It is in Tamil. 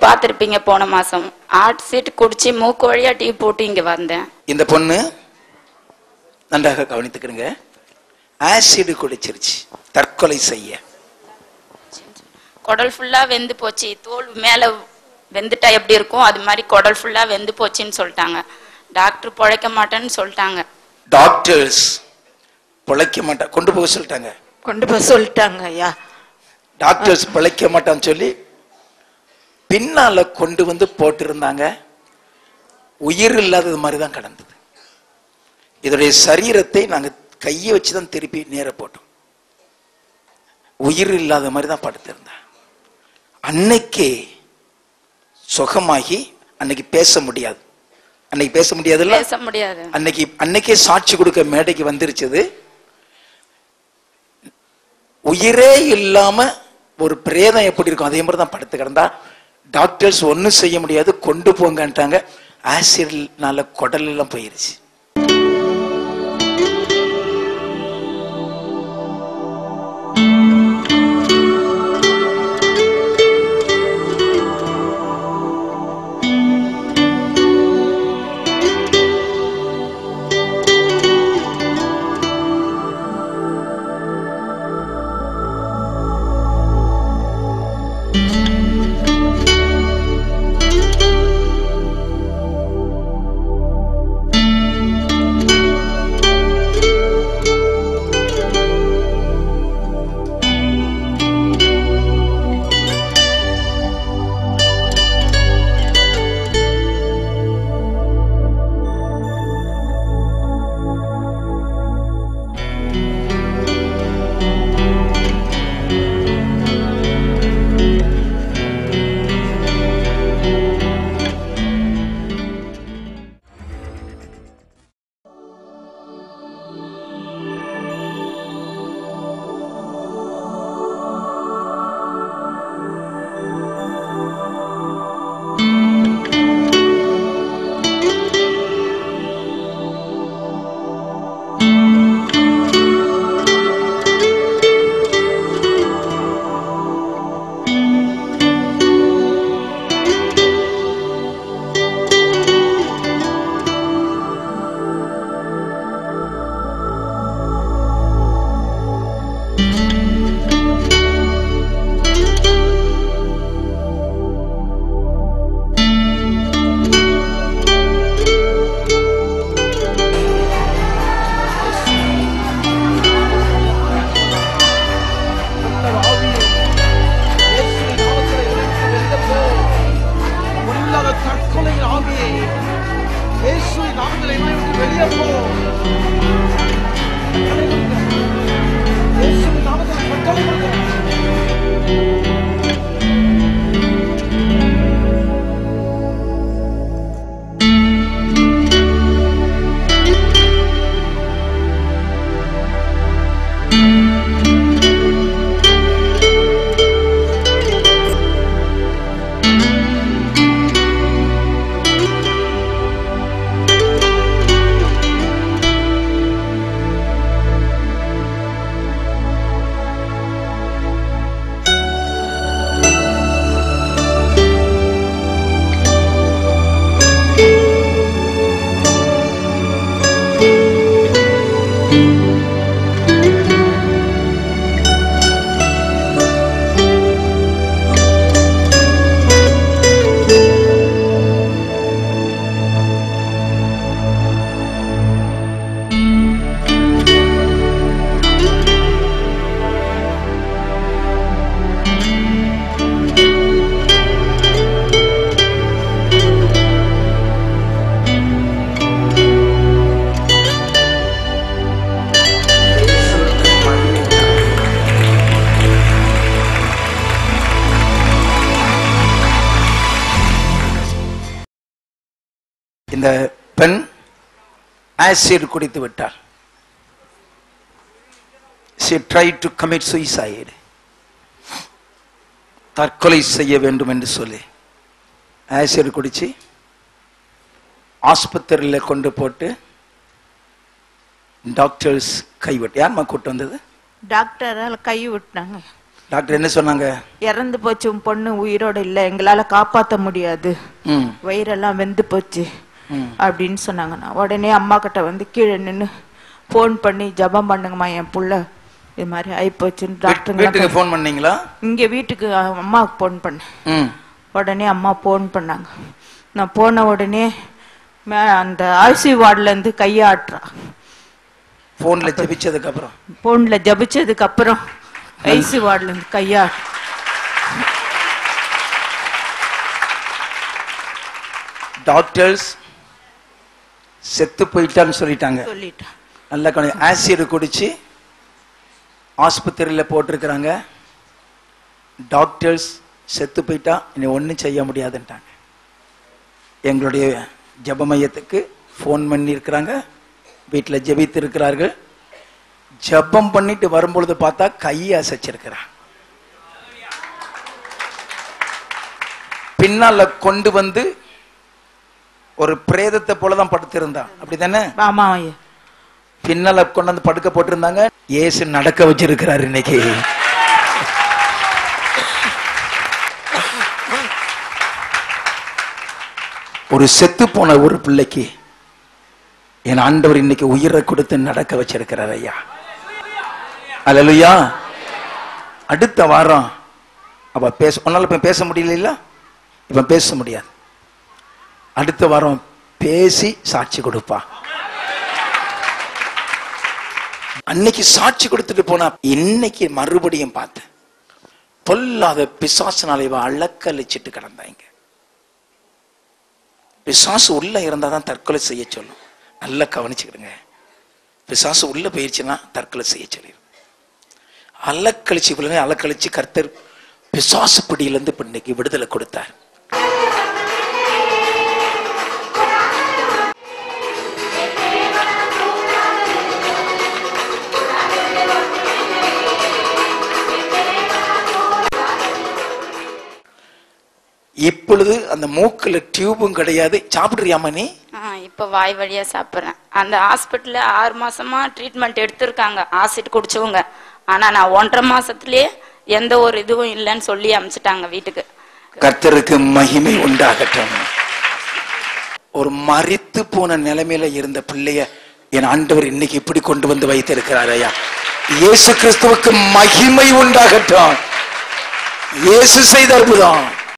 பார்த்திருப்பீங்க, போன மாசம் ஆசிட் குடிச்சு மூக்கு வழியா டீ போட்டு இங்க வந்தேன். இந்த பொண்ணு நன்றாக கவனித்துக்கிறங்க, ஆசிட் குடிச்சிருச்சு தற்கொலை செய்ய. குடல் ஃபுல்லா வெந்து போச்சு. தோல் மேல வெந்துட்டா எப்படி இருக்கும் அது மாதிரி குடல் ஃபுல்லா வெந்து போச்சுன்னு சொல்லிட்டாங்க. டாக்டர் பிழைக்க மாட்டேன்னு சொல்லிட்டாங்க. டாக்டர்ஸ் பிழைக்க மாட்டா கொண்டு போக சொல்லிட்டாங்க. ஐயா. டாக்டர்ஸ் பிழைக்க மாட்டான்னு சொல்லி பின்னால கொண்டு வந்து போட்டிருந்தாங்க. உயிர் இல்லாதது மாதிரிதான் கடந்தது. இதோடைய சரீரத்தை நாங்க கையை வச்சுதான் திருப்பி நேர போட்டோம். உயிர் இல்லாத மாதிரி தான் படுத்திருந்தா. அன்னைக்கு சுகமாகி அன்னைக்கு பேச முடியாது. அன்னைக்கு பேச முடியாதுல்ல, பேச முடியாது. அன்னைக்கே சாட்சி கொடுக்க மேடைக்கு வந்துருச்சது. உயிரே இல்லாம ஒரு பிரேதம் எப்படி இருக்கும் அதே மாதிரி தான் படுத்து கிடந்தா. டாக்டர்ஸ் ஒன்னும் செய்ய முடியாது, கொண்டு போங்கன்ட்டாங்க. ஆசிட்னால குடல் எல்லாம் போயிருச்சு. இந்த பெண் ஆசிட் குடித்து விட்டாள். She tried to commit suicide. தற்கொலை செய்ய வேண்டும் என்று சொல்லி ஆசிட் குடிச்சு ஆஸ்பத்திரியில் கொண்டு போட்டு டாக்டர்ஸ் கைவிட்டு யாருமா கூட்டு வந்தது? டாக்டரால் கை விட்டாங்க. டாக்டர் என்ன சொன்னாங்க? இறந்து போச்சு, உன் பொண்ணு உயிரோட இல்ல, எங்களால காப்பாத்த முடியாது, வயிறெல்லாம் வெந்து போச்சு அப்படின்னு சொன்னாங்க. நான் உடனே அம்மா கிட்ட வந்து கீழே நின்று போன் பண்ணி ஜபம் பண்ணுங்கம்மா, என் புள்ள இது மாதிரி ஆயிப்போச்சுன்னு டாக்டர். வீட்டுக்கு போன் பண்ணீங்களா? இங்க வீட்டுக்கு அம்மாவுக்கு போன் பண்ணேன். உடனே அம்மா போன் பண்ணாங்க. நான் போன உடனே அந்த ஐசி வார்டுல இருந்து கையாட்டுறா. போன்ல ஜபிச்சதுக்கு அப்புறம் ஐசி வார்டுல இருந்து கையா. டாக்டர்ஸ் செத்து போயிட்டான்னு சொல்லிட்டாங்க. நல்லா ஆசிட் குடிச்சு ஆஸ்பத்திரியில போட்டிருக்கிறாங்க. டாக்டர்ஸ் செத்து போயிட்டா இனி ஒன்னும் செய்ய முடியாதுன்ட்டாங்க. எங்களுடைய ஜெப மையத்துக்கு போன் பண்ணி இருக்கிறாங்க, வீட்டில் ஜெபித்து இருக்கிறார்கள். ஜெபம் பண்ணிட்டு வரும்பொழுது பார்த்தா கையை அசைச்சிருக்கிறான். பின்னால கொண்டு வந்து ஒரு பிரேதத்தை போலதான் படுத்திருந்தான். அப்படித்தானே? ஆமா. பின்னால கொண்டு வந்து படுக்க போட்டிருந்தாங்க. இயேசு நடக்க வச்சிருக்கிறார் இன்னைக்கு. ஒரு செத்து போன ஒரு பிள்ளைக்கு என் ஆண்டவர் இன்னைக்கு உயிரை கொடுத்து நடக்க வச்சிருக்கிறார் ஐயா. அல்லேலூயா. அடுத்த வாரம் அவ உன்னால இப்ப பேச முடியல, இப்ப பேச முடியாது. அடுத்த வாரம் பேசி சாட்சி கொடுப்பா. அன்னைக்கு சாட்சி கொடுத்துட்டு போனா இன்னைக்கு மறுபடியும் பார்த்தேன். பொல்லாத பிசாசுனால இவ அலக்கழிச்சிட்டு கிடந்தாங்க. பிசாசு உள்ள இருந்தாதான் தற்கொலை செய்ய சொல்லும். நல்லா கவனிச்சுக்கிடுங்க. பிசாசு உள்ள போயிடுச்சுன்னா தற்கொலை செய்ய சொல்லிடும். அலக்கழிச்சு கர்த்தர் பிசாசு பிடியிலிருந்து இன்னைக்கு விடுதலை கொடுத்தார். இப்பொழுது அந்த மூக்குல டியூபும் கிடையாது. சாப்பிடுறியாமா நீ? இப்ப வாய் வழியா சாப்பிடுறேன். அந்த ஹாஸ்பிட்டல்ல 6 மாசமா ட்ரீட்மெண்ட் எடுத்திருக்காங்க ஆசிட் குடிச்சவங்க. ஆனா நான் 1.5 மாசத்துலயே எந்த ஒரு இதுவும் இல்லைன்னு சொல்லி அனுப்பிச்சிட்டாங்க வீட்டுக்கு. கர்த்தருக்கு மகிமை உண்டாகட்டும். ஒரு மரித்து போன நிலைமையில இருந்த பிள்ளைய என் ஆண்டவர் இன்னைக்கு இப்படி கொண்டு வந்து வைத்திருக்கிறார் ஐயா. இயேசு கிறிஸ்துவுக்கு மகிமை உண்டாகட்டும். இயேசு செய்த அற்புதம்.